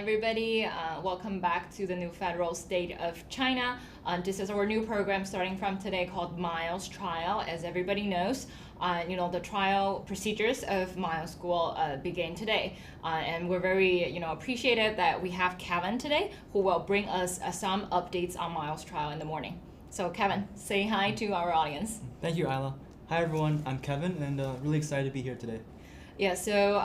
everybody. Welcome back to the new federal state of China. This is our new program starting from today called Miles Trial. As everybody knows, the trial procedures of Miles School begin today. And we're very, appreciative that we have Kevin today who will bring us some updates on Miles Trial in the morning. So Kevin, say hi to our audience. Thank you, Isla. Hi everyone, I'm Kevin and really excited to be here today. Yeah, so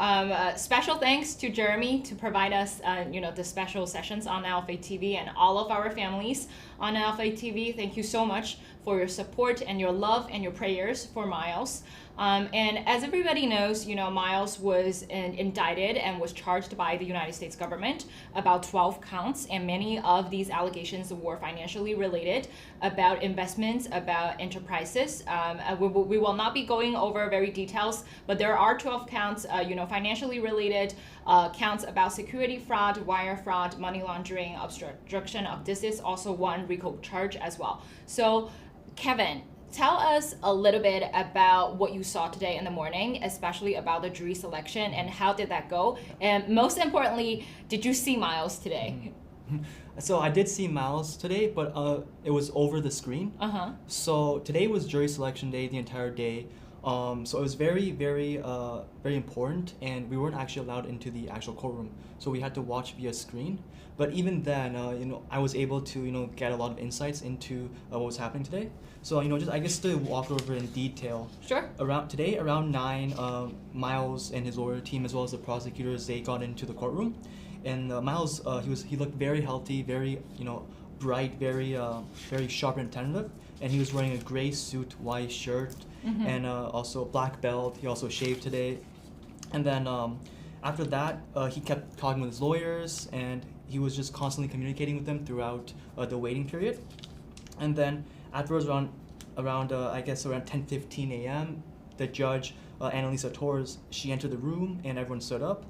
special thanks to Jeremy to provide us, the special sessions on Alpha TV and all of our families on Alpha TV. Thank you so much for your support and your love and your prayers for Miles. And as everybody knows, Miles was indicted and was charged by the United States government about 12 counts, and many of these allegations were financially related about investments, about enterprises. We will not be going over very details, but there are 12 counts, financially related counts about security fraud, wire fraud, money laundering, obstruction of justice, also one RICO charge as well. So, Kevin, tell us a little bit about what you saw today in the morning, especially about the jury selection and how did that go? And most importantly, did you see Miles today? So I did see Miles today, but it was over the screen. So today was jury selection day, the entire day. So it was very, very, very important, and we weren't actually allowed into the actual courtroom. So we had to watch via screen. But even then, I was able to, get a lot of insights into what was happening today. So, just to walk over in detail. Sure. Around 9, Miles and his lawyer team, as well as the prosecutors, they got into the courtroom. And Miles, he looked very healthy, very, bright, very, very sharp and attentive. And he was wearing a gray suit, white shirt, and also a black belt. He also shaved today. And then after that, he kept talking with his lawyers, and he was just constantly communicating with them throughout the waiting period. And then afterwards, around 10:15 a.m., the judge, Annalisa Torres, she entered the room, and everyone stood up.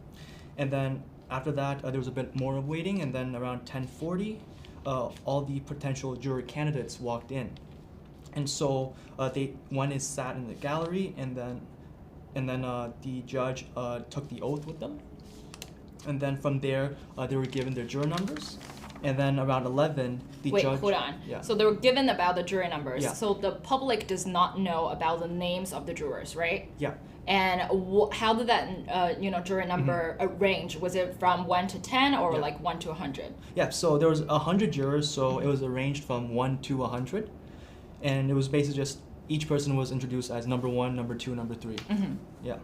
And then after that, there was a bit more of waiting, and then around 10:40, all the potential juror candidates walked in. And so one is sat in the gallery, and then the judge took the oath with them. And then from there, they were given their juror numbers. And then around 11, the judge... Wait, hold on. Yeah. So they were given about the jury numbers. Yeah. So the public does not know about the names of the jurors, right? Yeah. And how did that, jury number range? Was it from 1 to 10 or like 1 to 100? Yeah, so there was 100 jurors, so it was arranged from 1 to 100. And it was basically just each person was introduced as number 1, number 2, number 3. Yeah.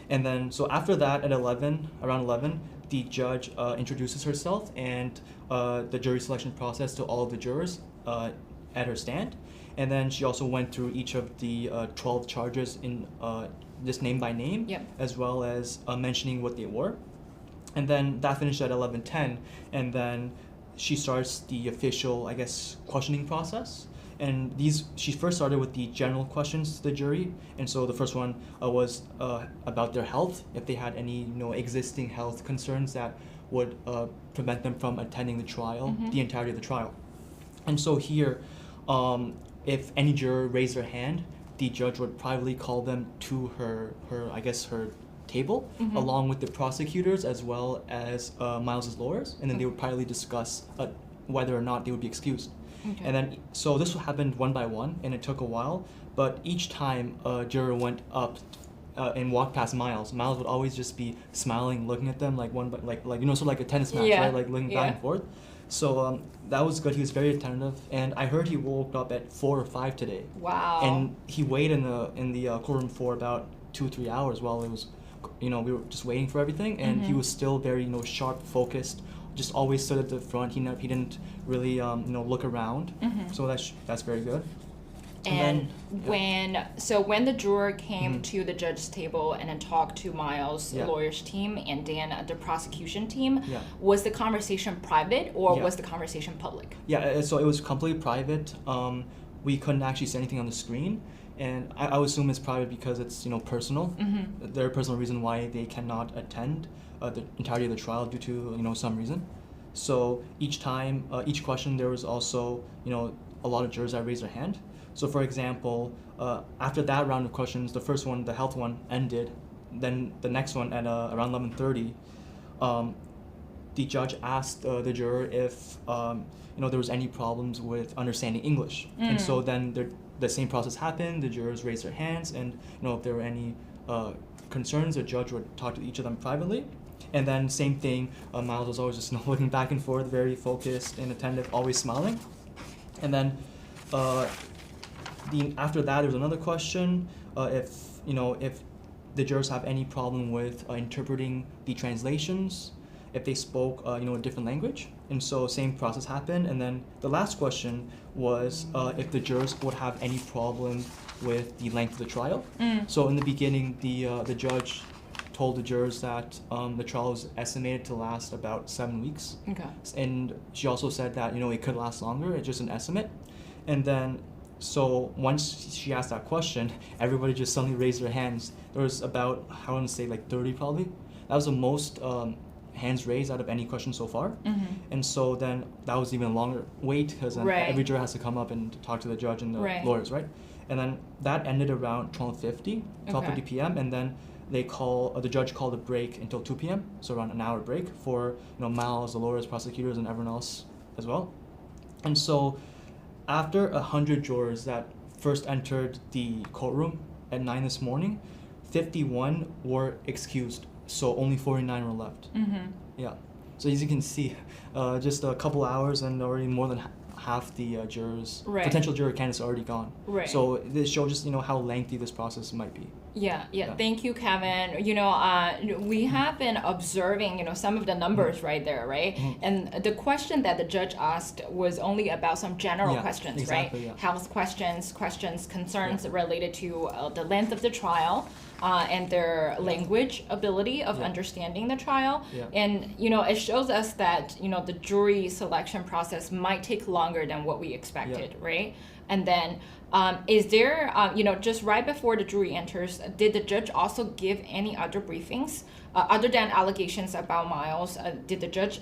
And then, so after that, at around 11, the judge introduces herself and the jury selection process to all of the jurors at her stand. And then she also went through each of the 12 charges in just name by name, as well as mentioning what they were. And then that finished at 11:10, and then she starts the official, questioning process. And she first started with the general questions to the jury, and so the first one was about their health, if they had any existing health concerns that would prevent them from attending the trial, the entirety of the trial. And so here, if any juror raised their hand, the judge would privately call them to her table, along with the prosecutors as well as Miles's lawyers, and then they would privately discuss whether or not they would be excused. Okay. And then, so this happened one by one, and it took a while, but each time a juror went up and walked past Miles would always just be smiling, looking at them like sort of like a tennis match, right? Like looking back and forth. So that was good. He was very attentive, and I heard he woke up at 4 or 5 today. Wow. And he waited in the courtroom for about 2-3 hours while it was, we were just waiting for everything, and he was still very sharp, focused. Just always stood at the front. He didn't really look around. So that's very good. And then, when the juror came to the judge's table and then talked to Miles' lawyer's team and then the prosecution team, was the conversation private or was the conversation public? Yeah, so it was completely private. We couldn't actually see anything on the screen, and I would assume it's private because it's personal. There are personal reason why they cannot attend the entirety of the trial due to some reason. So each time, each question, there was also a lot of jurors that raised their hand. So for example, after that round of questions, the first one, the health one, ended. Then the next one at around 11:30, the judge asked the juror if there was any problems with understanding English, and so then the same process happened. The jurors raised their hands, and if there were any concerns, the judge would talk to each of them privately. And then same thing, Miles was always just looking back and forth, very focused and attentive, always smiling. And then after that, there was another question, if the jurors have any problem with interpreting the translations, if they spoke a different language. And so same process happened. And then the last question was if the jurors would have any problem with the length of the trial. So in the beginning, the judge told the jurors that the trial was estimated to last about 7 weeks. Okay. And she also said that it could last longer. It's just an estimate. And then so once she asked that question, everybody just suddenly raised their hands. There was about, I want to say, like 30 probably. That was the most hands raised out of any question so far. And so then that was even a longer wait, because then every juror has to come up and talk to the judge and the lawyers, right? And then that ended around 12:50 p.m. And then the judge called a break until 2 p.m. So around an hour break for Miles, the lawyers, prosecutors, and everyone else as well. And so after 100 jurors that first entered the courtroom at 9 this morning, 51 were excused. So only 49 were left. Yeah. So as you can see, just a couple hours and already more than half the jurors, potential juror candidates, are already gone. So this shows just how lengthy this process might be. Yeah. Thank you, Kevin. We have been observing, some of the numbers right there, right? And the question that the judge asked was only about some general questions, exactly, right? Health questions, concerns related to the length of the trial. And their language ability of understanding the trial. And, it shows us that, the jury selection process might take longer than what we expected, right? And then is there, just right before the jury enters, did the judge also give any other briefings? Other than allegations about Miles, did the judge,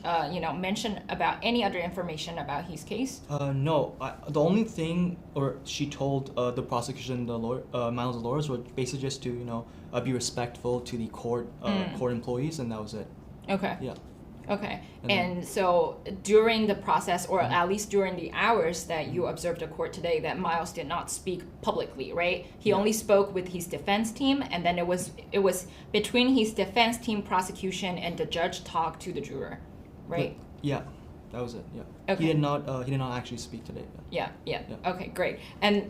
mention about any other information about his case? No. The only thing, or she told the prosecution, the lawyer, Miles' lawyers, was basically just to, be respectful to the court employees, and that was it. Okay. Yeah. Okay. And so during the process, or at least during the hours that you observed the court today, that Miles did not speak publicly, right? He only spoke with his defense team, and then it was between his defense team, prosecution, and the judge talked to the juror, right? Yeah, that was it. Yeah. Okay. He did not actually speak today. Yeah. Okay, great. And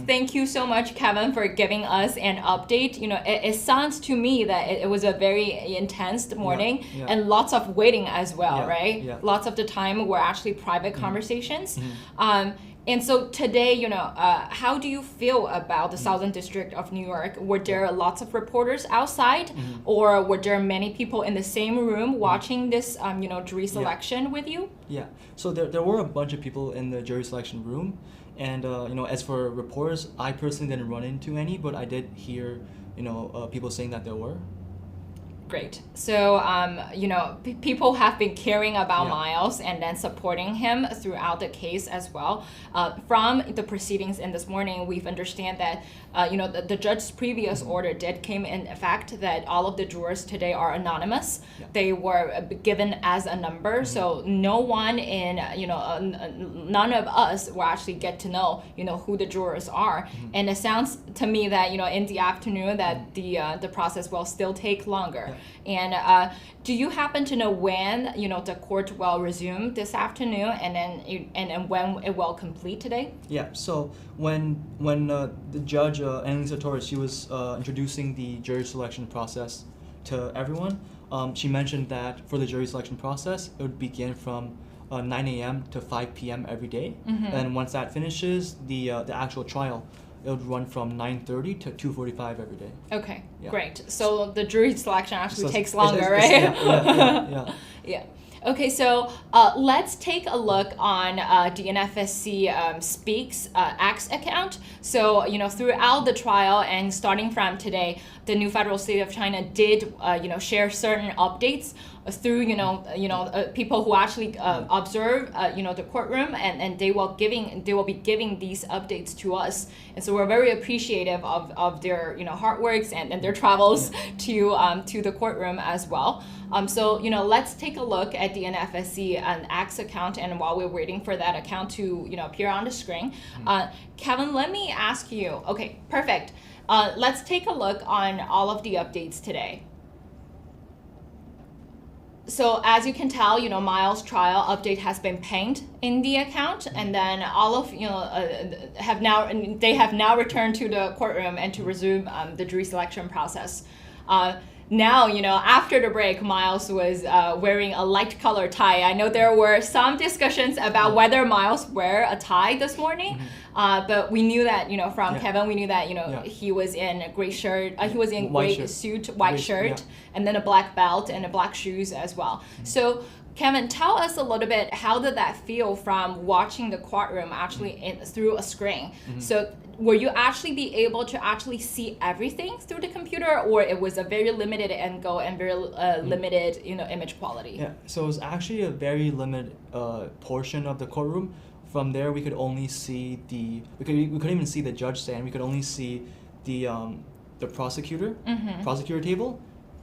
thank you so much, Kevin, for giving us an update. It sounds to me that it was a very intense morning and lots of waiting as well, right? Yeah. Lots of the time were actually private conversations. And so today, how do you feel about the Southern District of New York? Were there lots of reporters outside, or were there many people in the same room watching this, jury selection with you? Yeah. So there were a bunch of people in the jury selection room, and as for reporters, I personally didn't run into any, but I did hear people saying that there were. Great. So, people have been caring about Miles and then supporting him throughout the case as well. From the proceedings in this morning, we've understand that, the judge's previous order did came in effect that all of the jurors today are anonymous. They were given as a number, so no one in, none of us will actually get to know, who the jurors are. And it sounds to me that, in the afternoon that the process will still take longer. And do you happen to know when the court will resume this afternoon, and then and when it will complete today? Yeah. So when the judge Annalisa Torres, she was introducing the jury selection process to everyone, she mentioned that for the jury selection process, it would begin from 9 a.m. to 5 p.m. every day, and once that finishes, the actual trial, it would run from 9:30 to 2:45 every day. Okay, great. So the jury selection actually takes longer, right? Yeah. Okay, so let's take a look on the NFSC Speaks X account. So, throughout the trial and starting from today, the New Federal State of China did, share certain updates through people who actually observe the courtroom, and they will be giving these updates to us, and so we're very appreciative of their hard works and their travels to the courtroom as well. So let's take a look at the NFSC and X account, and while we're waiting for that account to appear on the screen, Kevin, let me ask you. Okay, perfect. Let's take a look on all of the updates today. So as you can tell, Miles' trial update has been pinged in the account, and then all of have now returned to the courtroom and to resume the jury selection process. Now, after the break, Miles was wearing a light color tie. I know there were some discussions about whether Miles wear a tie this morning, but we knew that, from Kevin, we knew that, he was in a gray shirt, he was in gray suit, white shirt, and then a black belt and a black shoes as well. So, Kevin, tell us a little bit, how did that feel from watching the courtroom actually through a screen? So were you actually be able to actually see everything through the computer, or it was a very limited angle and very limited image quality? Yeah, so it was actually a very limited portion of the courtroom. From there, we could only see we couldn't even see the judge stand. We could only see the prosecutor table.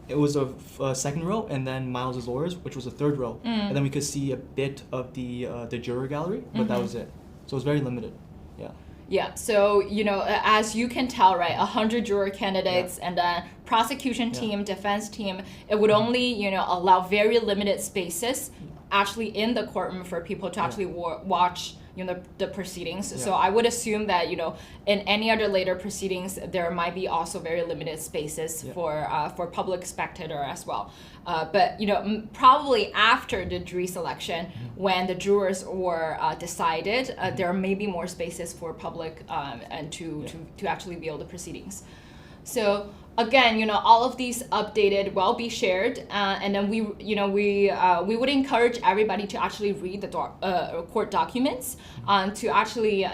It was a second row, and then Miles' lawyers, which was a third row, and then we could see a bit of the juror gallery, but that was it. So it was very limited. Yeah. Yeah, so, as you can tell, right, 100 juror candidates and then prosecution team, defense team, it would only, allow very limited spaces actually in the courtroom for people to actually watch the proceedings. So I would assume that in any other later proceedings there might be also very limited spaces for public spectator as well. But probably after the jury selection, when the jurors were decided, there may be more spaces for public and to actually view the proceedings. So again, all of these updated will be shared, and then we would encourage everybody to actually read the court documents, to actually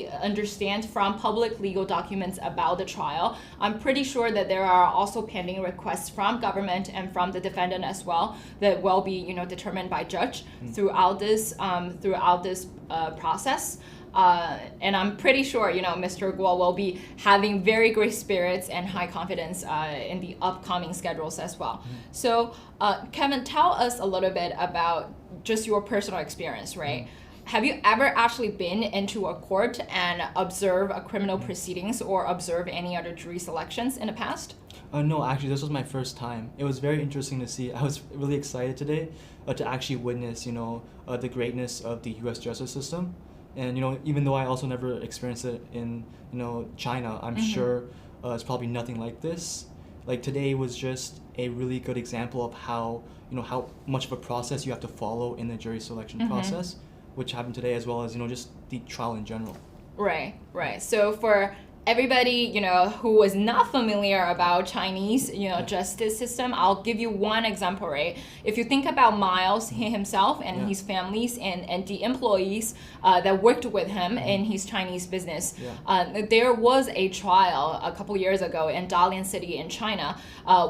understand from public legal documents about the trial. I'm pretty sure that there are also pending requests from government and from the defendant as well that will be determined by judge throughout this process. And I'm pretty sure, Mr. Guo will be having very great spirits and high confidence in the upcoming schedules as well. So, Kevin, tell us a little bit about just your personal experience, right? Have you ever actually been into a court and observe a criminal proceedings or observe any other jury selections in the past? No, actually, this was my first time. It was very interesting to see. I was really excited today to actually witness, the greatness of the U.S. justice system. And even though I also never experienced it in China, I'm sure it's probably nothing like this. Like today was just a really good example of how how much of a process you have to follow in the jury selection process, which happened today, as well as just the trial in general. Right. So for everybody who was not familiar about Chinese justice system, I'll give you one example, right? If you think about Miles himself and his families and the employees that worked with him in his Chinese business, there was a trial a couple years ago in Dalian City in China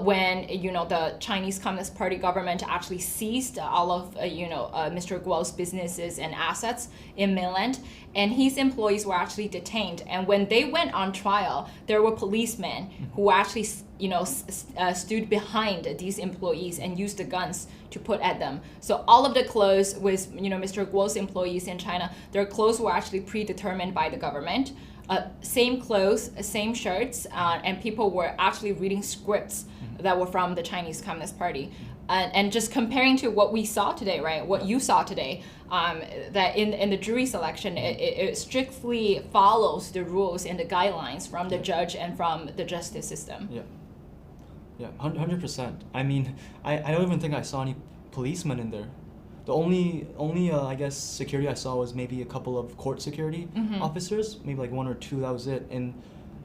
when the Chinese Communist Party government actually seized all of Mr. Guo's businesses and assets in mainland, and his employees were actually detained. And when they went on trial, there were policemen who actually stood behind these employees and used the guns to put at them. So all of the clothes with Mr. Guo's employees in China, their clothes were actually predetermined by the government. Same clothes, same shirts, and people were actually reading scripts that were from the Chinese Communist Party. And just comparing to what we saw today, right? What you saw today, that in the jury selection, it strictly follows the rules and the guidelines from the judge and from the justice system. Yeah, 100%. I mean, I don't even think I saw any policemen in there. The only I guess security I saw was maybe a couple of court security officers, maybe like one or two. That was it, and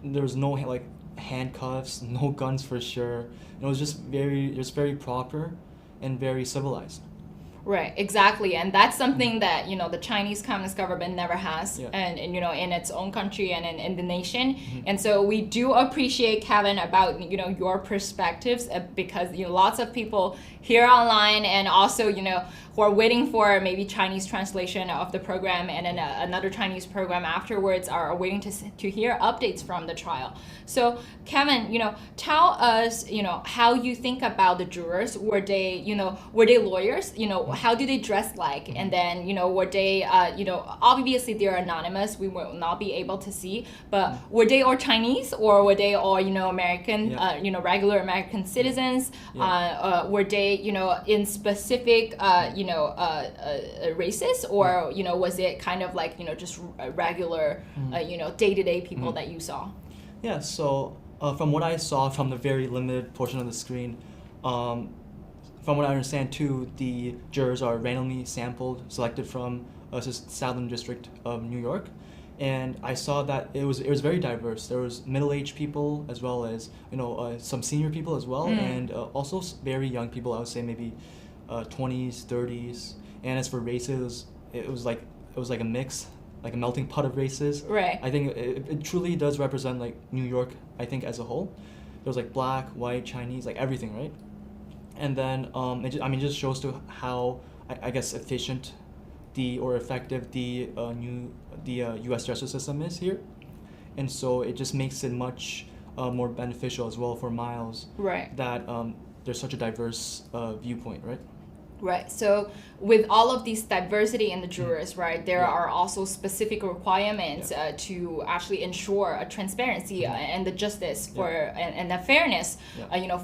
there was no handcuffs, no guns for sure. It was just very proper and very civilized. Right, exactly, and that's something that the Chinese Communist government never has, Yeah. and in its own country and in the nation, and so we do appreciate, Kevin, about your perspectives, because lots of people here online and also who are waiting for maybe Chinese translation of the program and then another Chinese program afterwards are waiting to hear updates from the trial. So Kevin, tell us how you think about the jurors. Were they lawyers? How do they dress like? And then were they obviously they're anonymous, we will not be able to see, but were they all Chinese, or were they all American, Yeah. regular American citizens? Yeah. Were they in specific races, or was it kind of like just regular day-to-day people that you saw? Yeah, so from what I saw from the very limited portion of the screen, from what I understand too, the jurors are randomly sampled, selected from Southern District of New York, and I saw that it was very diverse. There was middle-aged people as well as some senior people as well, and also very young people. I would say maybe 20s, 30s, and as for races, it was like a mix, like a melting pot of races. Right. I think it truly does represent like New York, I think, as a whole. There was like black, white, Chinese, like everything, right? And then it just shows to how I guess efficient or effective the U.S. justice system is here, and so it just makes it much more beneficial as well for Miles. Right. That there's such a diverse viewpoint, right? Right. So with all of these diversity in the jurors, right, there are also specific requirements to actually ensure a transparency and the justice for and the fairness,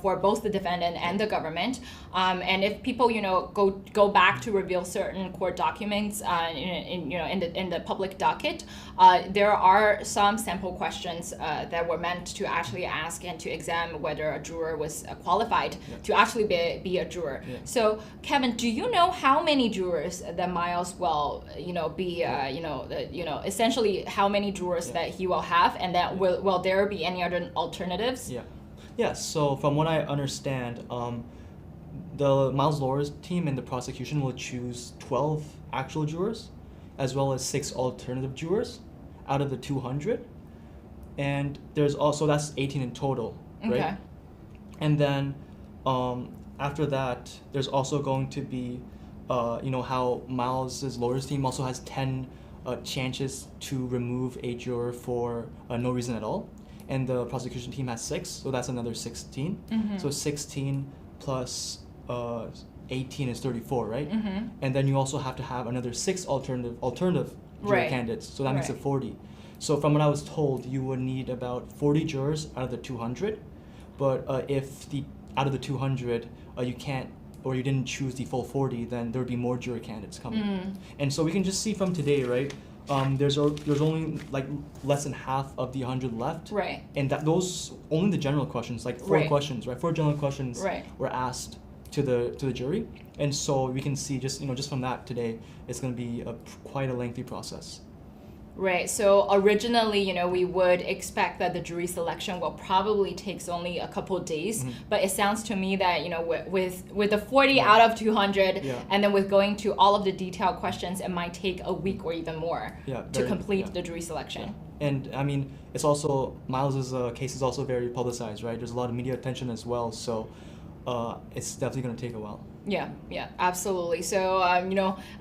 for both the defendant and the government. And if people, go back to reveal certain court documents in the public docket, there are some sample questions that were meant to actually ask and to examine whether a juror was qualified to actually be a juror. Yeah. So Kevin, do you know how many jurors that Miles will, be, essentially how many jurors that he will have, and that will there be any other alternatives? Yeah. So from what I understand, the Miles lawyers team and the prosecution will choose 12 actual jurors, as well as 6 alternative jurors out of the 200, and there's also that's 18 in total, right? Okay. And then after that, there's also going to be, how Miles' lawyers team also has 10 chances to remove a juror for no reason at all, and the prosecution team has 6, so that's another 16. So 16 plus 18 is 34, right? And then you also have to have another 6 alternative juror candidates, so that makes it 40. So from what I was told, you would need about 40 jurors out of the 200, but if out of the 200 you can't, or you didn't choose the full 40, then there would be more juror candidates coming. And so we can just see from today, right? There's only like less than half of the 100 left, Right. and that those only the general questions, like 4 questions, right? 4 general questions were asked to the jury, and so we can see just from that today, it's going to be quite a lengthy process. Right. So originally, we would expect that the jury selection will probably takes only a couple of days, but it sounds to me that with the 40 out of 200, and then with going to all of the detailed questions, it might take a week or even more to complete the jury selection. And I mean, it's also Miles's case is also very publicized, right? There's a lot of media attention as well, so it's definitely going to take a while. Yeah, absolutely. So,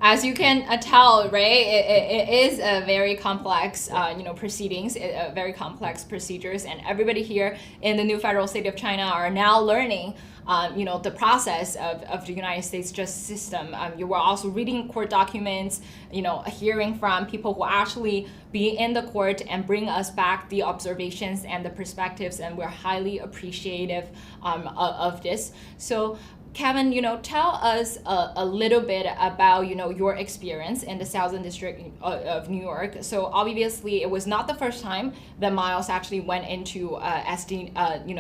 as you can tell, right, it is a very complex, proceedings, very complex procedures, and everybody here in the new federal state of China are now learning, the process of the United States justice system. You were also reading court documents, hearing from people who actually be in the court and bring us back the observations and the perspectives, and we're highly appreciative of this. So, Kevin, tell us a little bit about, your experience in the Southern District of New York. So obviously, it was not the first time that Miles actually went into SD,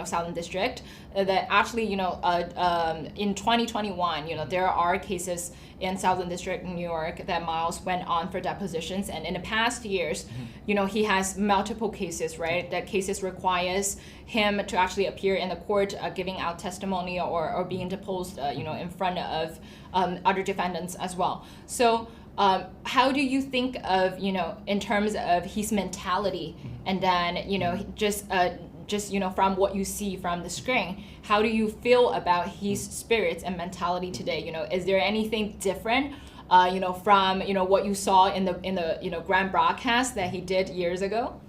Southern District. That actually, in 2021, there are cases in Southern District in New York that Miles went on for depositions, and in the past years, he has multiple cases, right? That cases requires him to actually appear in the court, giving out testimony or being deposed deposed, in front of other defendants as well. So how do you think of, in terms of his mentality, and then, just from what you see from the screen, how do you feel about his spirits and mentality today? Is there anything different, from what you saw in the grand broadcast that he did years ago?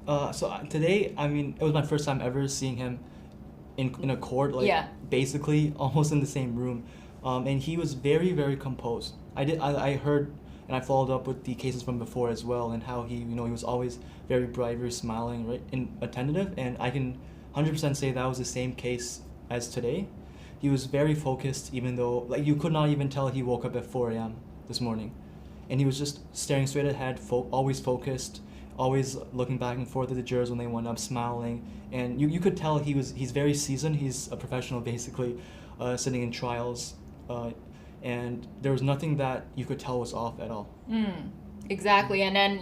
So today, I mean, it was my first time ever seeing him in a court, basically almost in the same room, and he was very, very composed. I heard and I followed up with the cases from before as well, and how he was always very bright, very smiling, right, and attentive, and I can 100% say that was the same case as today. He was very focused, even though you could not even tell he woke up at 4 a.m. this morning, and he was just staring straight ahead, always focused, always looking back and forth at the jurors when they went up, smiling, and you could tell he's very seasoned. He's a professional, basically, sitting in trials, and there was nothing that you could tell was off at all. Exactly, and then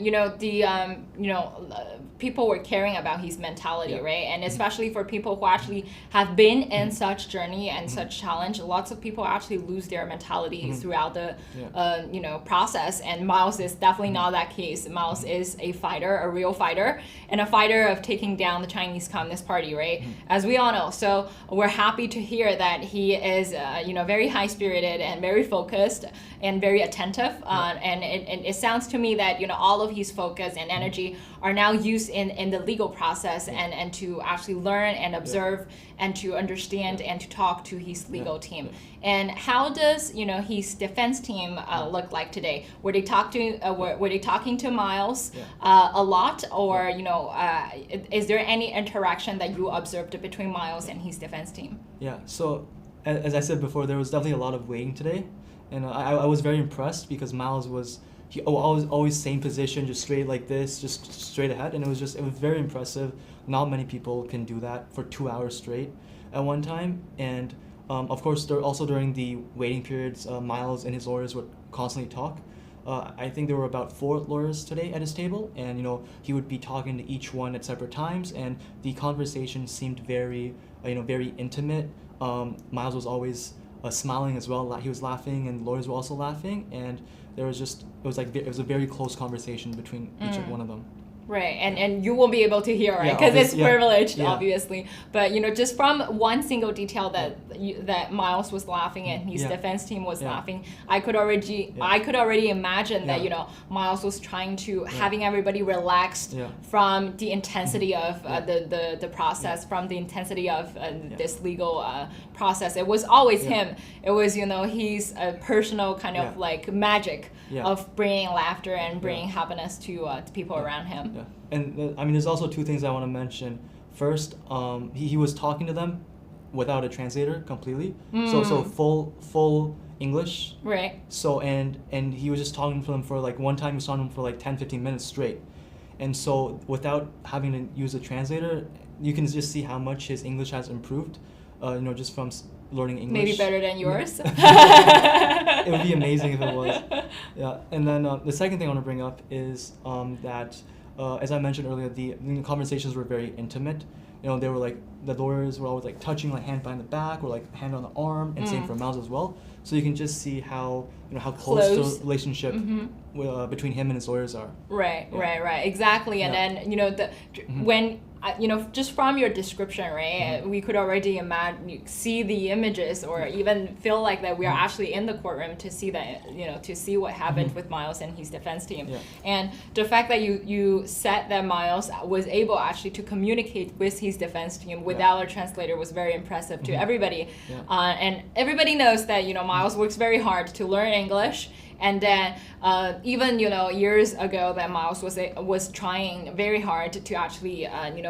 people were caring about his mentality, right? And especially for people who actually have been in such journey and such challenge, lots of people actually lose their mentality throughout the process. And Miles is definitely not that case. Miles is a fighter, a real fighter, and a fighter of taking down the Chinese Communist Party, right? As we all know. So we're happy to hear that he is very high spirited and very focused and very attentive. And it sounds to me that all of his focus and energy are now used in the legal process, and to actually learn and observe and to understand and to talk to his legal team. And how does his defense team look like today? Were they talking to Miles a lot, or is there any interaction that you observed between Miles and his defense team? Yeah. So as I said before, there was definitely a lot of waiting today, and I was very impressed because Miles was. He always same position, just straight like this, just straight ahead, and it was very impressive. Not many people can do that for 2 hours straight at one time, and of course, also during the waiting periods, Miles and his lawyers would constantly talk. I think there were about 4 lawyers today at his table, and he would be talking to each one at separate times, and the conversation seemed very very intimate. Miles was always smiling as well. He was laughing, and lawyers were also laughing, and it was a very close conversation between each one of them. Right, and you won't be able to hear, right? Because it's privileged, obviously. But just from one single detail that Miles was laughing and his defense team was laughing, I could already imagine that Miles was trying to having everybody relaxed from the intensity of the process, from the intensity of this legal process. It was always him. It was his personal kind of magic of bringing laughter and bringing happiness to people around him. Yeah, and I mean, there's also 2 things I want to mention. First, he was talking to them without a translator completely, so full English. Right. So and he was just talking to them for one time he was talking to them for 10-15 minutes straight, and so without having to use a translator, you can just see how much his English has improved, just from learning English. Maybe better than yours. It would be amazing if it was. Yeah, and then the second thing I want to bring up is that, as I mentioned earlier, the conversations were very intimate. They were the lawyers were always touching hand behind the back or hand on the arm, and same for Miles as well. So you can just see how how close the relationship between him and his lawyers are. Right, exactly. And then when just from your description, right, we could already see the images, or even feel like that we are actually in the courtroom to see that, to see what happened with Miles and his defense team. And the fact that you said that Miles was able actually to communicate with his defense team without a translator was very impressive to everybody. And everybody knows that Miles works very hard to learn English. And then even years ago that Miles was trying very hard to actually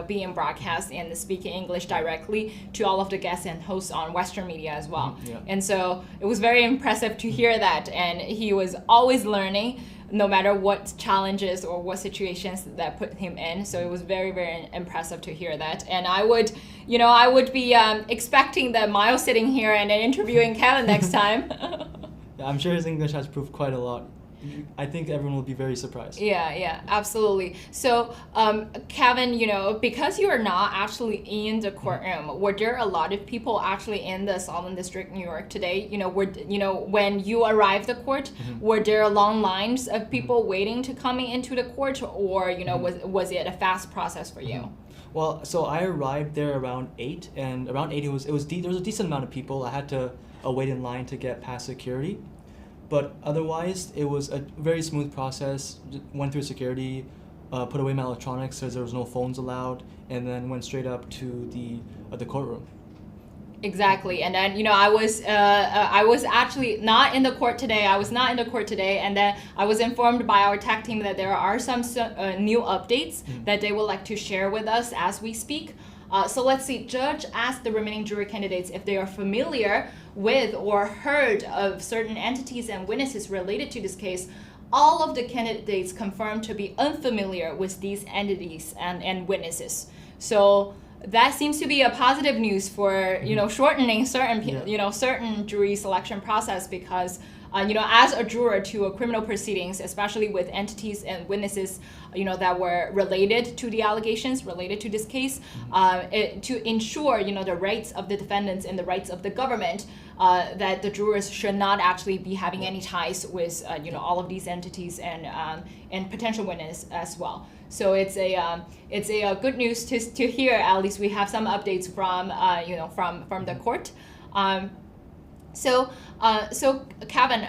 be in broadcast and speaking English directly to all of the guests and hosts on Western media as well. And so it was very impressive to hear that, and he was always learning no matter what challenges or what situations that put him in. So it was very, very impressive to hear that. And I would be expecting that Miles sitting here and then interviewing Kevin next time. I'm sure his English has improved quite a lot. I think everyone will be very surprised. Yeah, absolutely. So, Kevin, because you are not actually in the courtroom, were there a lot of people actually in the Southern District, New York today? When you arrived at the court, were there long lines of people waiting to coming into the court, or was it a fast process for you? Well, so I arrived there around 8, and around 8 there was a decent amount of people. I had to wait in line to get past security, but otherwise it was a very smooth process. Went through security, put away my electronics because there was no phones allowed, and then went straight up to the courtroom. Exactly, and then I was actually not in the court today. And then I was informed by our tech team that there are some new updates that they would like to share with us as we speak. So let's see. Judge asked the remaining jury candidates if they are familiar with or heard of certain entities and witnesses related to this case. All of the candidates confirmed to be unfamiliar with these entities and witnesses. So that seems to be a positive news for shortening certain jury selection process, because as a juror to a criminal proceedings, especially with entities and witnesses that were related to the allegations related to this case, to ensure the rights of the defendants and the rights of the government, that the jurors should not actually be having any ties with all of these entities and potential witness as well. So it's a good news to hear. At least we have some updates from the court. So Kevin,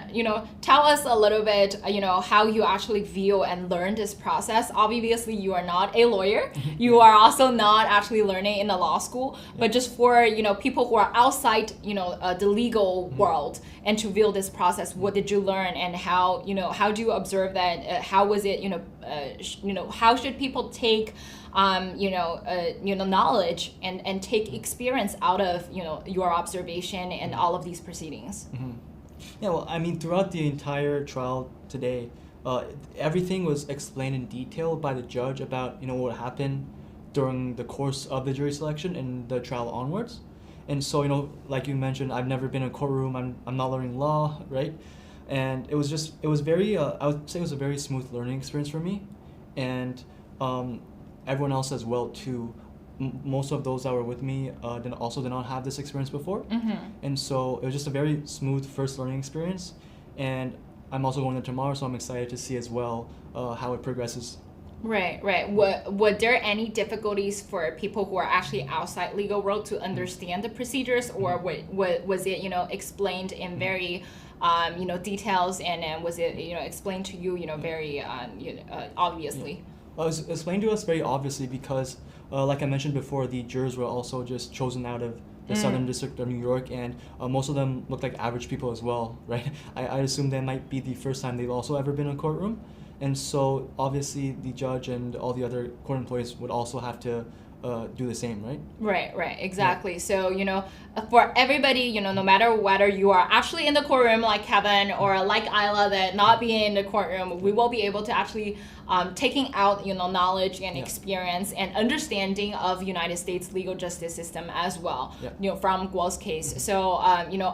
tell us a little bit, how you actually view and learn this process. Obviously, you are not a lawyer. You are also not actually learning in the law school. But just for people who are outside, the legal world, and to view this process, what did you learn, and how do you observe that? How was it? How should people take knowledge and take experience out of your observation and all of these proceedings? Yeah, well, I mean, throughout the entire trial today, everything was explained in detail by the judge about what happened during the course of the jury selection and the trial onwards. And so like you mentioned, I've never been in a courtroom. I'm not learning law, right? And it was very I would say it was a very smooth learning experience for me, and everyone else as well too. Most of those that were with me did not have this experience before, and so it was just a very smooth first learning experience. And I'm also going there tomorrow, so I'm excited to see as well how it progresses. Right. Were there any difficulties for people who are actually outside legal world to understand the procedures, or was it explained in very details, and was it explained to you very obviously? Well, it was explained to us very obviously because, like I mentioned before, the jurors were also just chosen out of the Southern District of New York, and most of them looked like average people as well, right? I assume that might be the first time they've also ever been in a courtroom, and so obviously the judge and all the other court employees would also have to do the same, right? Right, exactly. Yeah. So, for everybody, no matter whether you are actually in the courtroom like Kevin or like Isla that not being in the courtroom, we will be able to actually taking out, knowledge and experience and understanding of United States legal justice system as well, from Guo's case. So,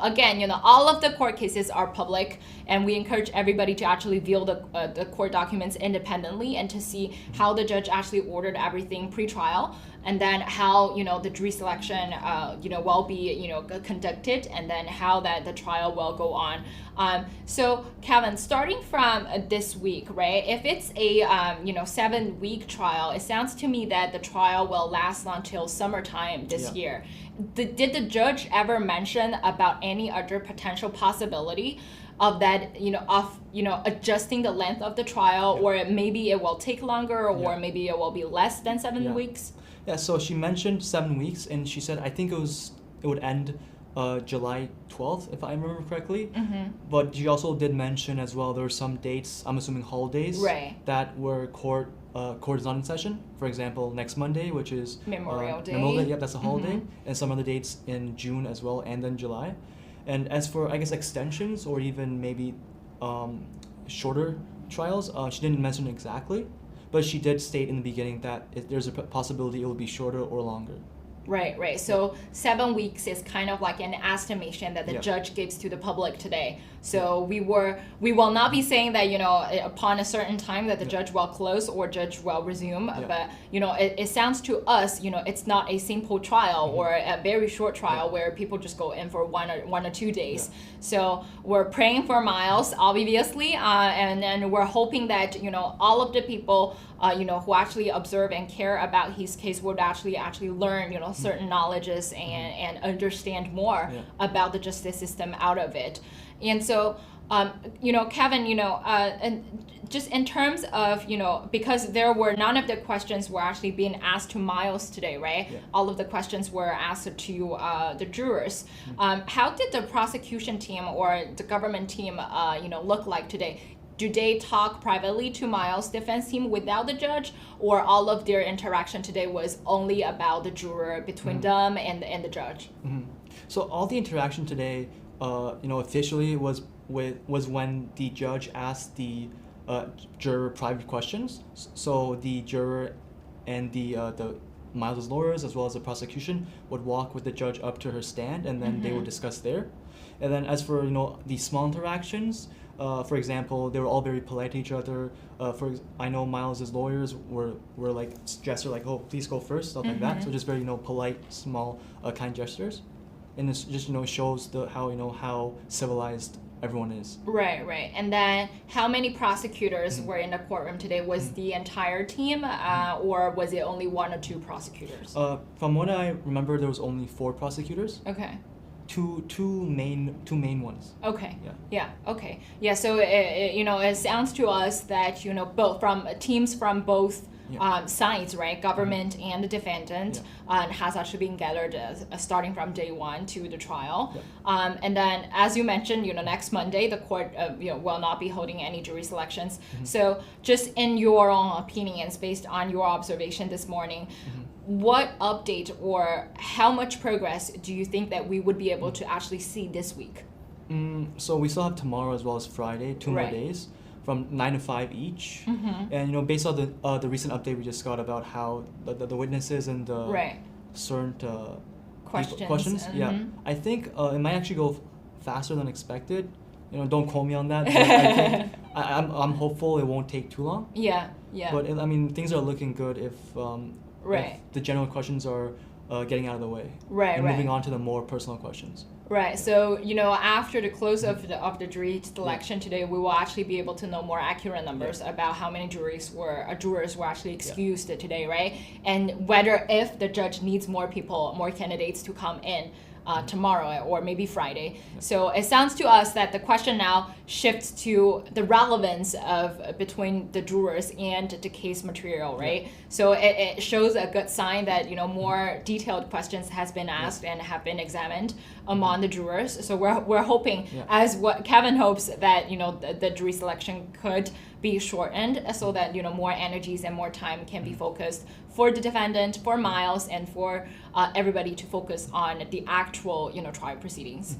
again, all of the court cases are public, and we encourage everybody to actually view the court documents independently and to see how the judge actually ordered everything pre-trial, and then how the jury selection will be conducted, and then how that the trial will go on. So Kevin, starting from this week, right? If it's a 7-week trial, it sounds to me that the trial will last until summertime this year. Did the judge ever mention about any other potential possibility of that, adjusting the length of the trial, or maybe it will take longer, or maybe it will be less than 7 weeks? Yeah, so she mentioned 7 weeks, and she said, I think it would end July 12th, if I remember correctly. But she also did mention as well there were some dates, I'm assuming holidays, that were court is not in session. For example, next Monday, which is Memorial Day. Yep, that's a holiday, and some other dates in June as well, and then July. And as for, I guess, extensions or even maybe shorter trials, she didn't mention exactly. But she did state in the beginning that there's a possibility it will be shorter or longer. Right. So 7 weeks is kind of like an estimation that the judge gives to the public today. So we will not be saying that, upon a certain time that the judge will close or judge will resume, but it sounds to us, it's not a simple trial or a very short trial where people just go in for 1 or 2 days. So we're praying for Miles, obviously, and we're hoping that all of the people who actually observe and care about his case would actually learn certain knowledges and understand more about the justice system out of it. And so Kevin, and just in terms of, because there were none of the questions were actually being asked to Miles today, right? Yeah. All of the questions were asked to the jurors. How did the prosecution team or the government team, look like today? Do they talk privately to Miles' defense team without the judge, or all of their interaction today was only about the juror between them and the judge? So all the interaction today, officially was when the judge asked the juror private questions. So the juror and the Miles' lawyers as well as the prosecution would walk with the judge up to her stand, and then they would discuss there. And then as for the small interactions, for example, they were all very polite to each other. I know Miles' lawyers were like gesture like, oh, please go first, stuff like that. So just very polite, small, kind gestures, and this just shows how civilized everyone is. Right. And then how many prosecutors were in the courtroom today? Was the entire team, or was it only 1 or 2 prosecutors? From what I remember, there was only 4 prosecutors. Okay. Two main ones. Okay. Yeah. Okay. Yeah. So it sounds to us that both from teams from both sides, right? Government and the defendant has actually been gathered starting from day 1 to the trial. Yeah. And then, as you mentioned, next Monday the court will not be holding any jury selections. So just in your own opinions, based on your observation this morning, what update or how much progress do you think that we would be able to actually see this week? So we still have tomorrow as well as Friday, 2 more days, from 9 to 5 each. And based on the recent update we just got about how the witnesses and the certain questions, I think it might actually go faster than expected. Don't quote me on that. But I think I'm hopeful it won't take too long. Yeah. But things are looking good if the general questions are getting out of the way. And moving on to the more personal questions. Right. So, after the close of the jury selection today, we will actually be able to know more accurate numbers about how many jurors were actually excused today, right? And whether if the judge needs more candidates to come in tomorrow or maybe Friday. So it sounds to us that the question now shifts to the relevance of between the jurors and the case material, right? So it shows a good sign that more detailed questions has been asked and have been examined among the jurors. So we're hoping, as what Kevin hopes, that the jury selection could be shortened so that more energies and more time can be focused for the defendant, for Miles, and for everybody to focus on the actual trial proceedings.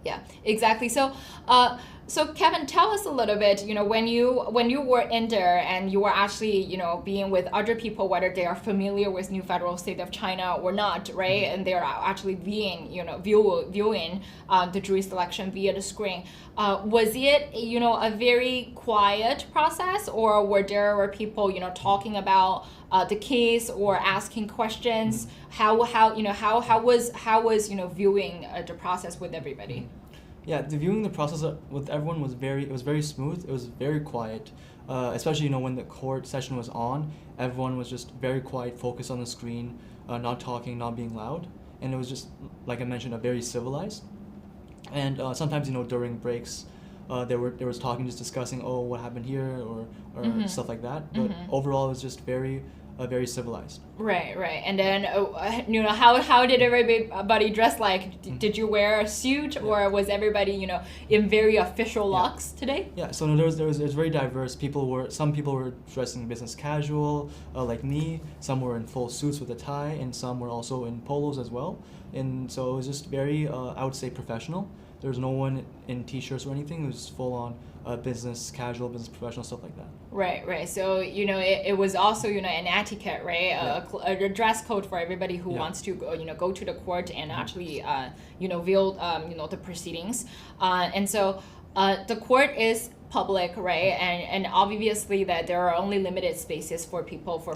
Yeah, exactly. So Kevin, tell us a little bit, when you were in there and you were actually, being with other people, whether they are familiar with New Federal State of China or not, right? And they're actually viewing the jury selection via the screen. Was it, a very quiet process, or were there people, talking about the case or asking questions? How was viewing the process with everybody? Yeah, the viewing the process with everyone was very smooth. It was very quiet, especially when the court session was on. Everyone was just very quiet, focused on the screen, not talking, not being loud, and it was just, like I mentioned, very civilized. And sometimes during breaks, there was talking, just discussing, oh, what happened here or stuff like that. But overall, it was just very civilized. Right. And then, how did everybody dress like? Did you wear a suit, or was everybody, in very official looks today? Yeah. So there was very diverse. Some people were dressing business casual, like me. Some were in full suits with a tie, and some were also in polos as well. And so it was just very, I would say, professional. There was no one in t-shirts or anything. It was full on business casual, business professional, stuff like that. Right. So, it was also, an etiquette, right? A dress code for everybody who wants to go to the court and actually, view, the proceedings. And so the court is public, right? And obviously that there are only limited spaces for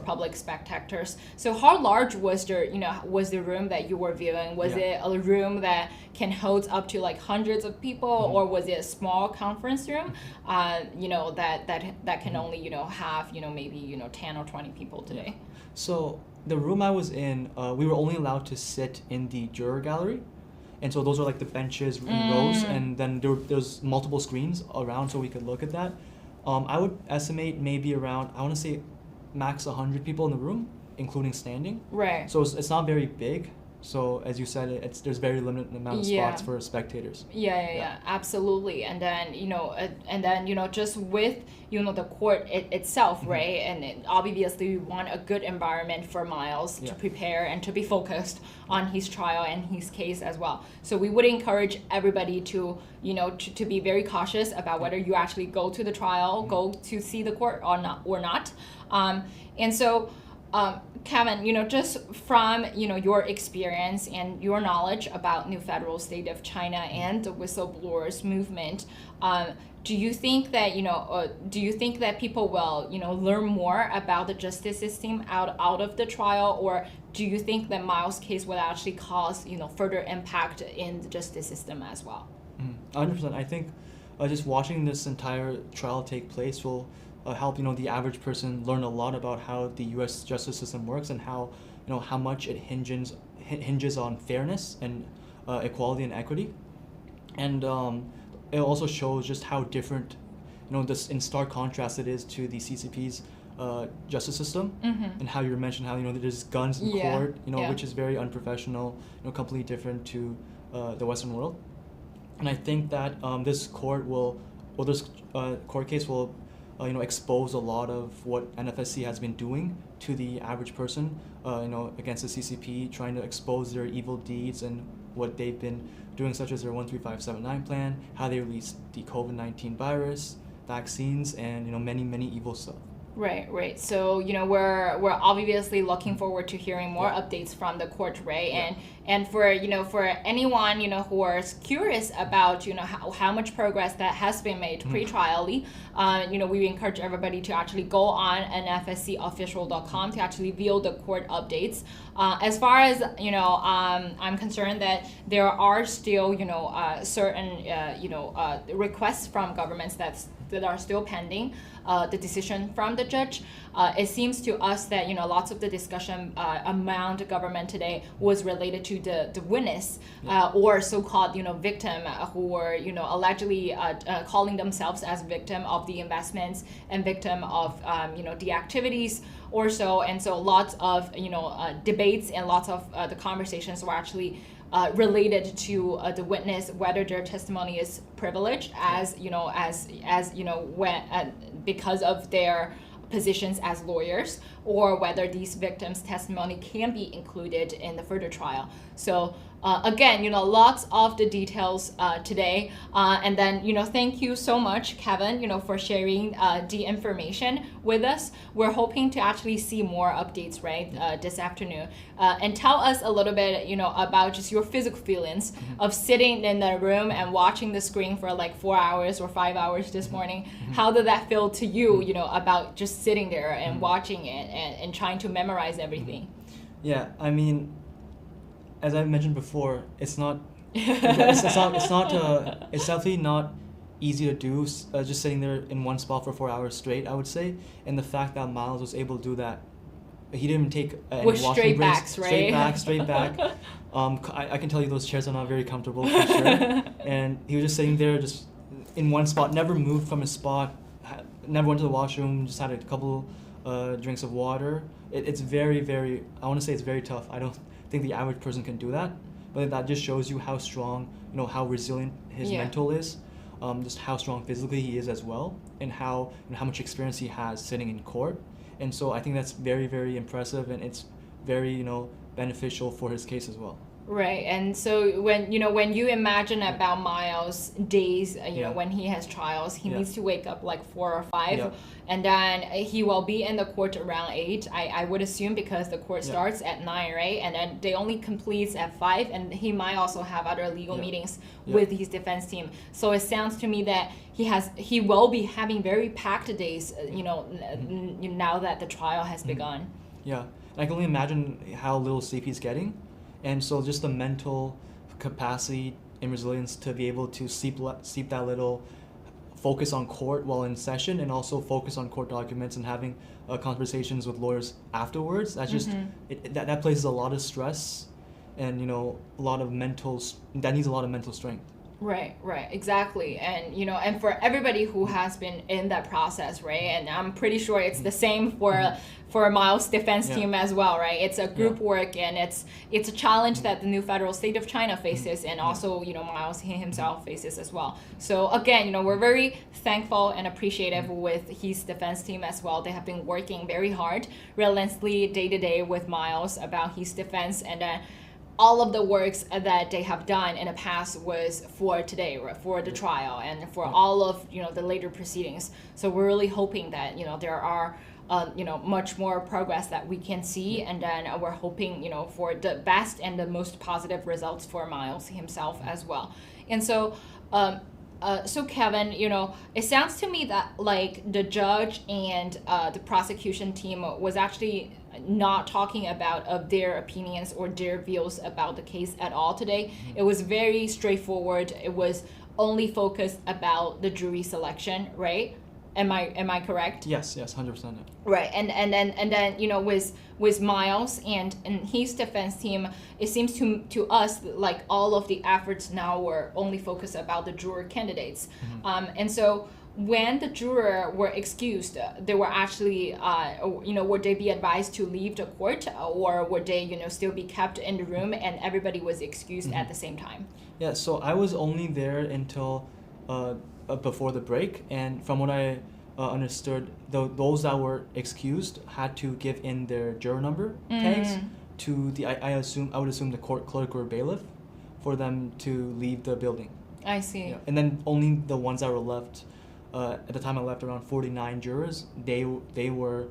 public spectators. So how large was the room that you were viewing? Was it a room that can hold up to like hundreds of people, or was it a small conference room, that can only have maybe 10 or 20 people today? So the room I was in, we were only allowed to sit in the juror gallery. And so those are like the benches in rows, and then there's multiple screens around so we could look at that. I would estimate maybe around, I want to say max 100 people in the room, including standing. Right. So it's not very big. So as you said, there's very limited amount of spots for spectators. Yeah, absolutely. And then just with the court itself, right? And obviously we want a good environment for Miles to prepare and to be focused on his trial and his case as well. So we would encourage everybody to to be very cautious about whether you actually go to the trial, go to see the court or not. And so Kevin, just from your experience and your knowledge about New Federal State of China and the whistleblowers movement, do you think that people will learn more about the justice system out of the trial, or do you think that Miles' case will actually cause further impact in the justice system as well? 100%. I think just watching this entire trial take place will help the average person learn a lot about how the U.S. justice system works, and how how much it hinges on fairness and equality and equity, and it also shows just how different this in stark contrast it is to the CCP's justice system, and how you mentioned how there's guns in court, which is very unprofessional, completely different to the Western world. And I think that this court case will expose a lot of what NFSC has been doing to the average person, against the CCP, trying to expose their evil deeds and what they've been doing, such as their 13579 plan, how they released the COVID-19 virus, vaccines, and many evil stuff. Right. So we're obviously looking forward to hearing more updates from the court, right? And for anyone who is curious about how much progress that has been made pre-trially, we encourage everybody to actually go on nfscofficial.com to actually view the court updates. As far as I'm concerned, that there are still certain requests from governments that are still pending the decision from the judge. It seems to us that lots of the discussion among the government today was related to the witness or so-called victim who were allegedly calling themselves as victim of the investments and victim of the activities or so. And so lots of debates and lots of the conversations were actually related to the witness, whether their testimony is privileged when because of their positions as lawyers, or whether these victims' testimony can be included in the further trial. So again, lots of the details today, and then thank you so much, Kevin, for sharing the information with us. We're hoping to actually see more updates, right, this afternoon, and tell us a little bit, about just your physical feelings of sitting in the room and watching the screen for like 4 hours or 5 hours this morning. How did that feel to you, about just sitting there and watching it and trying to memorize everything? Yeah, I mean, as I mentioned before, it's definitely not easy to do, just sitting there in one spot for 4 hours straight, I would say. And the fact that Miles was able to do that, he didn't even take any washroom straight breaks. Backs, right? Straight back. I can tell you those chairs are not very comfortable for sure. And he was just sitting there, just in one spot, never moved from his spot, never went to the washroom, just had a couple drinks of water. It's very, very, I want to say it's very tough. I don't think the average person can do that, but that just shows you how strong, how resilient his mental is, just how strong physically he is as well, and how much experience he has sitting in court. And so I think that's very, very impressive, and it's very beneficial for his case as well. Right, and so when you imagine about Miles' days, when he has trials, he needs to wake up like 4 or 5, and then he will be in the court around 8. I would assume because the court starts at 9, right? And then they only completes at 5, and he might also have other legal meetings with his defense team. So it sounds to me that he will be having very packed days, now that the trial has begun. Yeah, I can only imagine how little sleep he's getting. And so just the mental capacity and resilience to be able to sleep that little, focus on court while in session, and also focus on court documents and having conversations with lawyers afterwards. That's just, that places a lot of stress and, that needs a lot of mental strength. Right, exactly. And, and for everybody who has been in that process, right? And I'm pretty sure it's the same for Miles' defense team as well, right? It's a group work, and it's a challenge that the new federal state of China faces, and also, Miles himself faces as well. So again, we're very thankful and appreciative with his defense team as well. They have been working very hard, relentlessly, day to day with Miles about his defense, and all of the works that they have done in the past was for today, for the trial, and for all of the later proceedings. So we're really hoping that there are much more progress that we can see, and then we're hoping for the best and the most positive results for Miles himself as well. And so so Kevin, it sounds to me that like the judge and the prosecution team was actually not talking about their opinions or their views about the case at all today. It was very straightforward. It was only focused about the jury selection, right? Am I correct? Yes, 100%. Right, and then with Miles and his defense team, it seems to us like all of the efforts now were only focused about the juror candidates, and so when the juror were excused, they were actually would they be advised to leave the court, or would they still be kept in the room and everybody was excused at the same time? Yeah, so I was only there until before the break, and from what I understood, those that were excused had to give in their juror number tags to the I would assume the court clerk or bailiff for them to leave the building. I see. Yeah. And then only the ones that were left, at the time I left, around 49 jurors, they were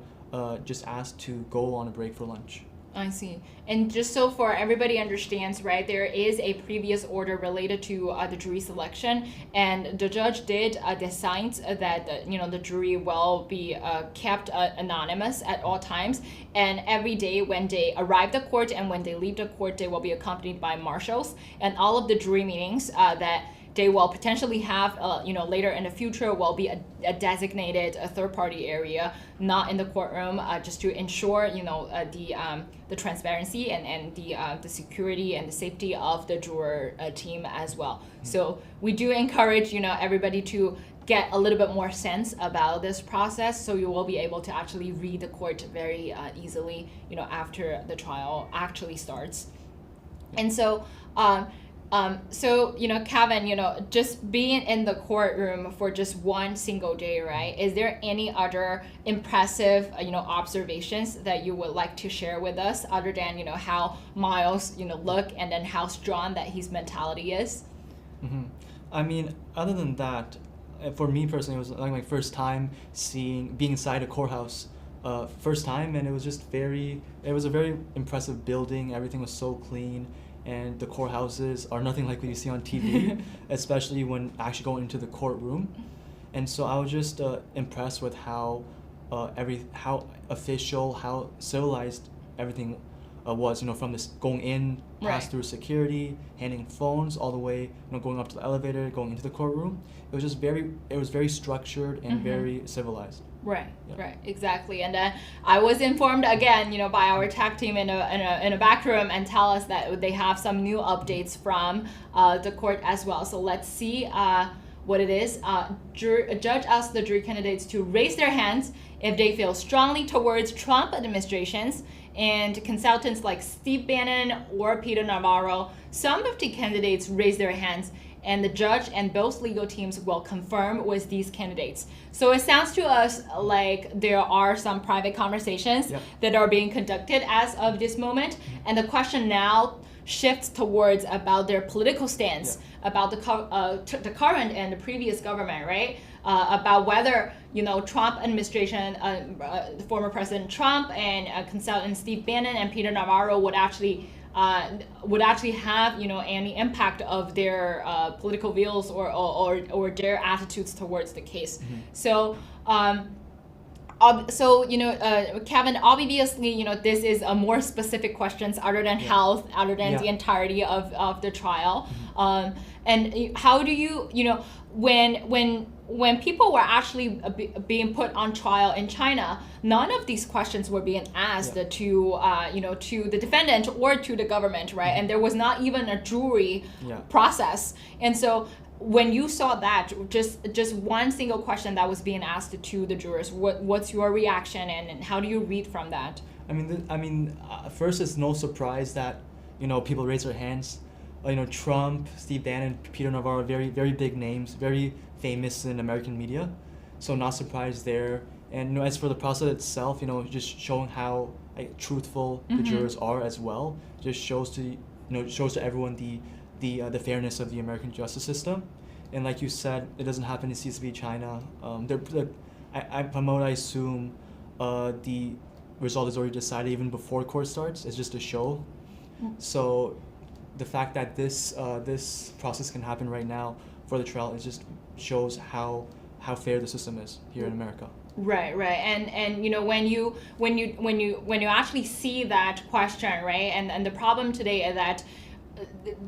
just asked to go on a break for lunch. I see. And just so for everybody understands, right, there is a previous order related to the jury selection, and the judge did decide that the jury will be kept anonymous at all times, and every day when they arrive at court and when they leave the court, they will be accompanied by marshals, and all of the jury meetings that they will potentially have, later in the future will be a designated third-party area, not in the courtroom, just to ensure, the transparency and the security and the safety of the juror team as well. So we do encourage, everybody to get a little bit more sense about this process, so you will be able to actually read the court very easily, after the trial actually starts. And so, Kevin, just being in the courtroom for just one single day, right? Is there any other impressive, observations that you would like to share with us, other than, how Miles, look, and then how strong that his mentality is? I mean, other than that, for me personally, it was like my first time being inside a courthouse, first time, and it was a very impressive building. Everything was so clean. And the courthouses are nothing like what you see on TV, especially when actually going into the courtroom. And so I was just impressed with how official, how civilized everything was. From this going in, pass through security, handing phones, all the way, going up to the elevator, going into the courtroom. It was just very structured and very civilized. Right, exactly. And I was informed again, by our tech team in a back room, and tell us that they have some new updates from the court as well. So let's see what it is. Judge asked the jury candidates to raise their hands if they feel strongly towards Trump administrations, and consultants like Steve Bannon or Peter Navarro. Some of the candidates raised their hands, and the judge and both legal teams will confirm with these candidates. So it sounds to us like there are some private conversations that are being conducted as of this moment. And the question now shifts towards about their political stance about the current and the previous government, right? About whether Trump administration, the former President Trump and consultant Steve Bannon and Peter Navarro would actually have any impact of their political views or their attitudes towards the case. So. Kevin, obviously, this is a more specific questions other than health, other than the entirety of the trial. And how do you, when people were actually being put on trial in China, none of these questions were being asked to the defendant or to the government, right? And there was not even a jury process. And so when you saw that, just one single question that was being asked to the jurors, what's your reaction and how do you read from that? First, it's no surprise that people raise their hands. Trump, Steve Bannon, Peter Navarro, very very big names, very famous in American media, so not surprised there. And as for the process itself, just showing how truthful the jurors are as well, just shows to everyone the fairness of the American justice system. And like you said, it doesn't happen in CSV China. From what I assume, the result is already decided even before court starts. It's just a show. So the fact that this process can happen right now for the trial, it just shows how fair the system is here in America. Right, and when you actually see that question, right, and the problem today is that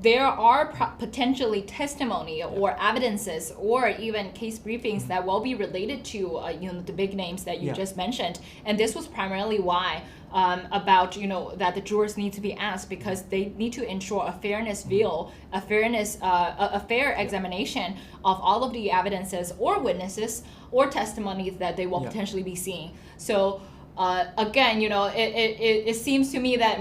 there are potentially testimony or evidences or even case briefings that will be related to the big names that you just mentioned, and this was primarily why about that the jurors need to be asked, because they need to ensure a fairness view, a fair examination of all of the evidences or witnesses or testimonies that they will potentially be seeing. So again, it seems to me that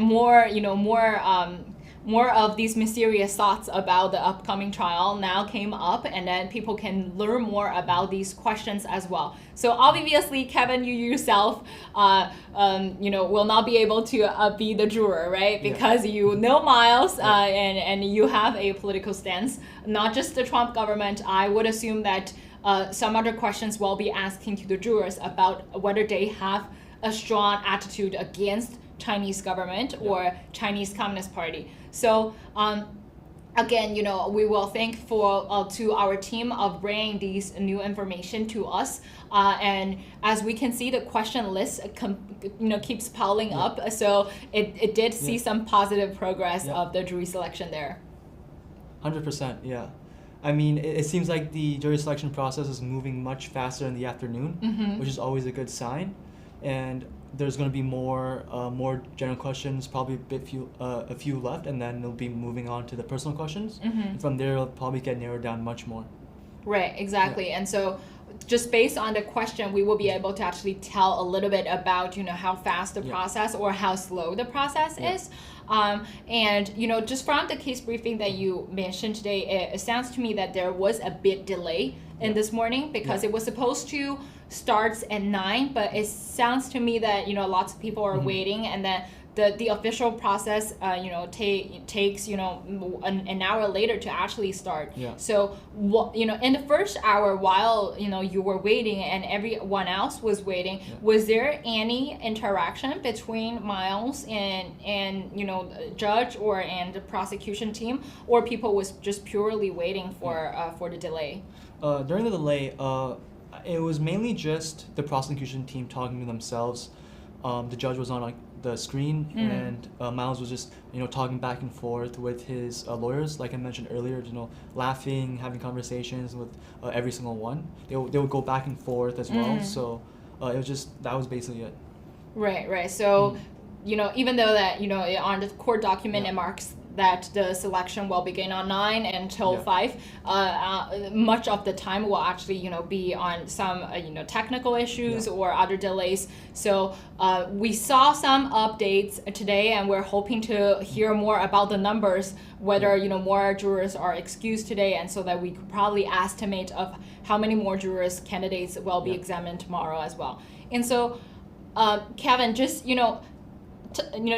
more of these mysterious thoughts about the upcoming trial now came up, and then people can learn more about these questions as well. So obviously, Kevin, you yourself, will not be able to be the juror, right? Because you know Miles, and you have a political stance, not just the Trump government. I would assume that some other questions will be asking to the jurors about whether they have a strong attitude against Chinese government or Chinese Communist Party. So again, we will thank to our team of bringing these new information to us. And as we can see, the question list keeps piling up. So it did see some positive progress of the jury selection there. 100%, yeah. It seems like the jury selection process is moving much faster in the afternoon, which is always a good sign. And there's going to be more general questions, probably a few left, and then they'll be moving on to the personal questions. And from there, it'll probably get narrowed down much more. Right, exactly. And so just based on the question, we will be able to actually tell a little bit about, how fast the process or how slow the process is. And, just from the case briefing that you mentioned today, it sounds to me that there was a bit delay in this morning, because it was supposed to start at 9, but it sounds to me that, lots of people are waiting, and then the official process, takes, an hour later to actually start. So, in the first hour, while, you were waiting and everyone else was waiting, was there any interaction between Miles and judge and the prosecution team, or people was just purely waiting for the delay? During the delay, it was mainly just the prosecution team talking to themselves. The judge was on the screen, and Miles was just talking back and forth with his lawyers, like I mentioned earlier, laughing, having conversations with every single one. They would go back and forth as well. So that was basically it. Right. So even though that on the court document it marks that the selection will begin on 9 until 5. Much of the time will actually be on some technical issues or other delays. So we saw some updates today, and we're hoping to hear more about the numbers, whether more jurors are excused today, and so that we could probably estimate of how many more jurors candidates will be examined tomorrow as well. And so Kevin, just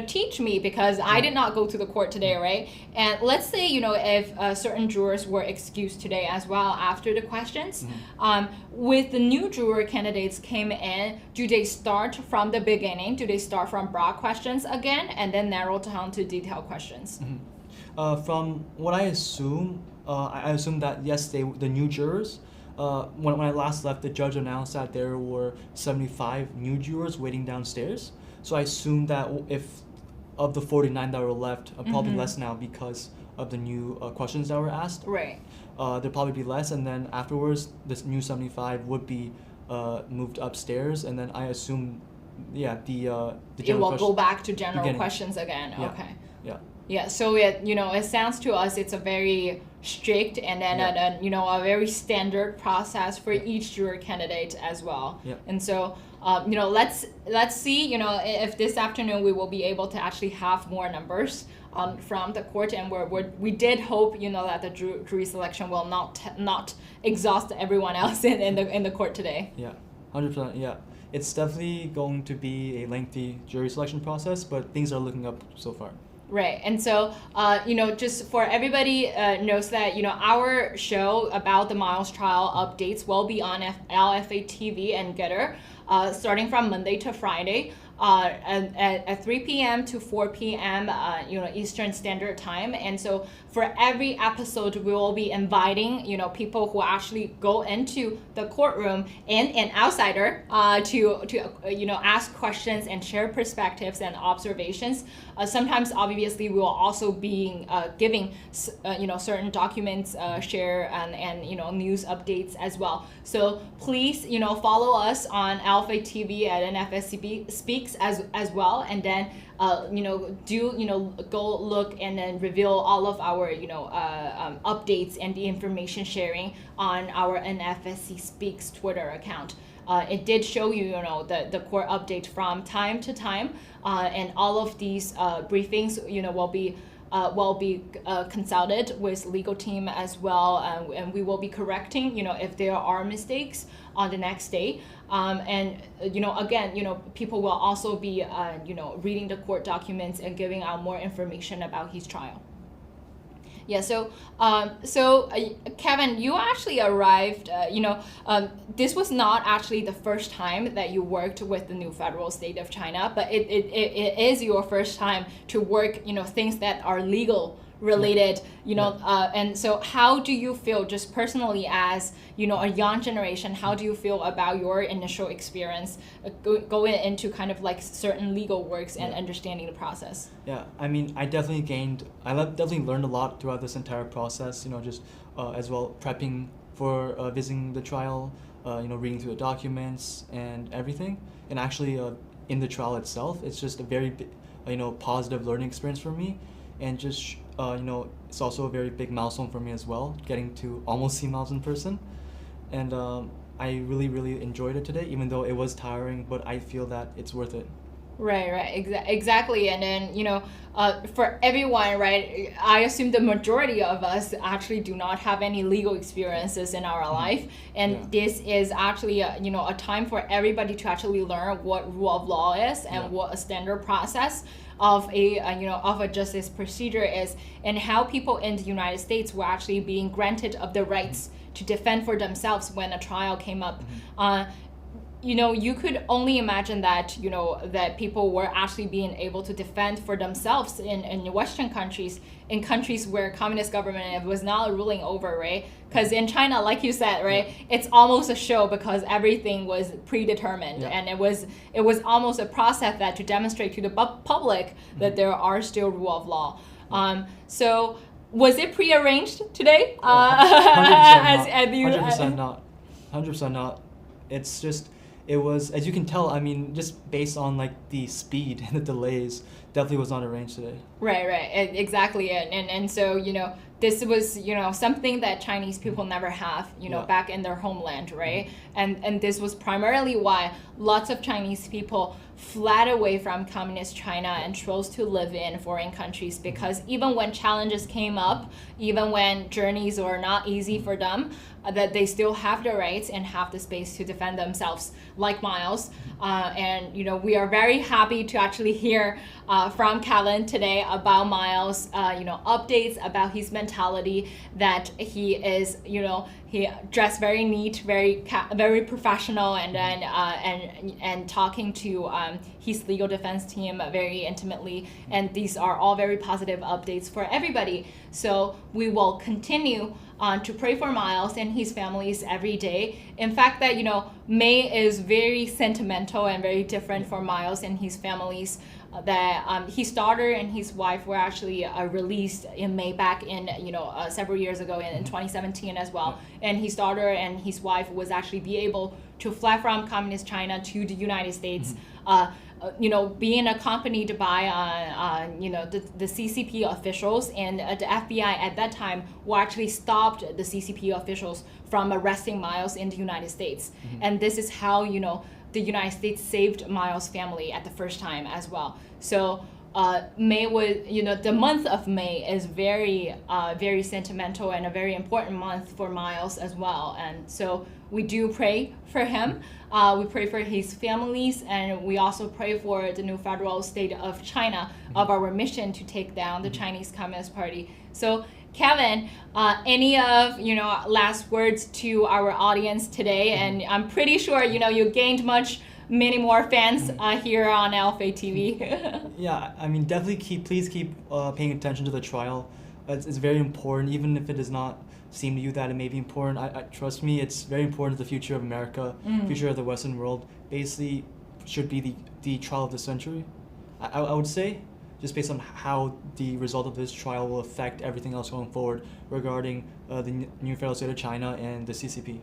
teach me, because I did not go to the court today, right? And let's say, if certain jurors were excused today as well after the questions, with the new juror candidates came in, do they start from the beginning? Do they start from broad questions again and then narrow down to detailed questions? From what I assume, I assume that yes, the new jurors. When I last left, the judge announced that there were 75 new jurors waiting downstairs. So I assume that if of the 49 that were left, probably less now because of the new questions that were asked. Right. There'll probably be less, and then afterwards, this new 75 would be moved upstairs, and then I assume, the It will go back to general beginning. questions again. Yeah. Okay. Yeah. Yeah, so it sounds to us it's a very strict and then a very standard process for each juror candidate as well. Yeah. And so let's see if this afternoon we will be able to actually have more numbers from the court, and we did hope that the jury selection will not exhaust everyone else in the court today. Yeah, 100%. Yeah, it's definitely going to be a lengthy jury selection process, but things are looking up so far. Right, and so just for everybody knows that our show about the Miles trial updates will be on LFA TV and Getter, starting from Monday to Friday. At 3 p.m. to 4 p.m. Eastern Standard Time, and so for every episode we will be inviting people who actually go into the courtroom and an outsider to ask questions and share perspectives and observations. Sometimes obviously we will also be giving certain documents share and news updates as well. So please follow us on Alpha TV at NFSCB Speaks as well, and then go look and then reveal all of our updates and the information sharing on our NFSC Speaks Twitter account. It did show you the court update from time to time, and all of these briefings will be consulted with legal team as well, and we will be correcting if there are mistakes on the next day. And again, people will also be reading the court documents and giving out more information about his trial. Yeah, so Kevin, you actually arrived, this was not actually the first time that you worked with the new federal state of China, but it is your first time to work, things that are legal related, and so how do you feel just personally as, a young generation, how do you feel about your initial experience going into kind of like certain legal works and understanding the process? Yeah, I mean, I definitely learned a lot throughout this entire process, just as well prepping for visiting the trial, reading through the documents and everything. And actually in the trial itself, it's just a very, positive learning experience for me. And just, it's also a very big milestone for me as well, getting to almost see Miles in person. And I really, really enjoyed it today, even though it was tiring, but I feel that it's worth it. Right, exactly. And then, for everyone, right, I assume the majority of us actually do not have any legal experiences in our life. And this is actually, a time for everybody to actually learn what rule of law is and what a standard process of a justice procedure is, and how people in the United States were actually being granted of the rights to defend for themselves when a trial came up. You could only imagine that, that people were actually being able to defend for themselves in Western countries, in countries where communist government was not ruling over, right? Because in China, like you said, right, it's almost a show because everything was predetermined, and it was almost a process that to demonstrate to the public that there are still rule of law. So was it prearranged today? 100% not. 100% not. It's just, it was, as you can tell, I mean, just based on like the speed and the delays, definitely was not arranged today. Right, exactly. And so, this was, something that Chinese people never have, Yeah. back in their homeland, right? And this was primarily why lots of Chinese people fled away from communist China and chose to live in foreign countries, because even when challenges came up, even when journeys were not easy for them, that they still have the rights and have the space to defend themselves, like Miles. And we are very happy to actually hear from Kevin today about Miles, updates about his mentality, that he is, he dressed very neat, very professional, and then and talking to his legal defense team very intimately. And these are all very positive updates for everybody. So we will continue to pray for Miles and his families every day. In fact, that May is very sentimental and very different for Miles and his families. That his daughter and his wife were actually released in May back in several years ago in 2017 as well. And his daughter and his wife was actually be able to fly from communist China to the United States. Being accompanied by the CCP officials, and the FBI at that time were actually stopped the CCP officials from arresting Miles in the United States. And this is how the United States saved Miles' family at the first time as well. So May was, the month of May is very, very sentimental and a very important month for Miles as well. And so we do pray for him. We pray for his families, and we also pray for the new federal state of China, of our mission to take down the Chinese Communist Party. So Kevin, any of last words to our audience today? And I'm pretty sure you gained many more fans here on Alpha TV. Yeah, I mean, definitely please keep paying attention to the trial. It's very important, even if it does not seem to you that it may be important. I trust me, it's very important to the future of America, future of the Western world. Basically, should be the trial of the century, I would say, just based on how the result of this trial will affect everything else going forward regarding the new federal state of China and the CCP.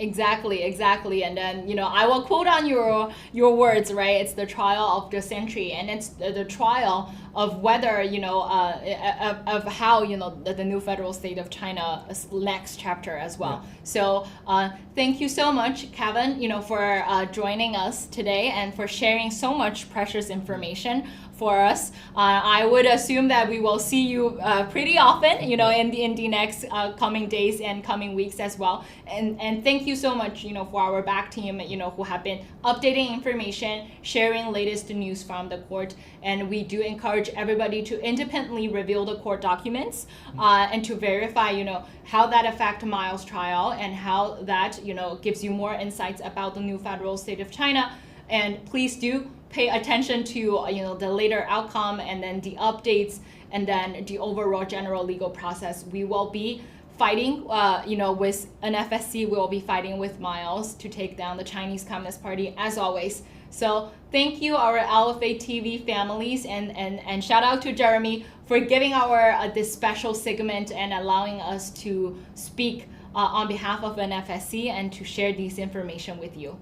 Exactly. And then, I will quote on your words, right? It's the trial of the century, and it's the trial of whether, of how, the new federal state of China's next chapter as well. Yeah. So thank you so much, Kevin, for joining us today and for sharing so much precious information for us. I would assume that we will see you pretty often, in the next coming days and coming weeks as well. And thank you so much, for our back team, who have been updating information, sharing latest news from the court. And we do encourage everybody to independently review the court documents and to verify, how that affect Miles' trial, and how that, gives you more insights about the new federal state of China. And please do pay attention to the later outcome, and then the updates, and then the overall general legal process. We will be fighting with NFSC. We will be fighting with Miles to take down the Chinese Communist Party as always. So thank you, our LFA TV families, and shout out to Jeremy for giving our this special segment and allowing us to speak on behalf of NFSC and to share this information with you.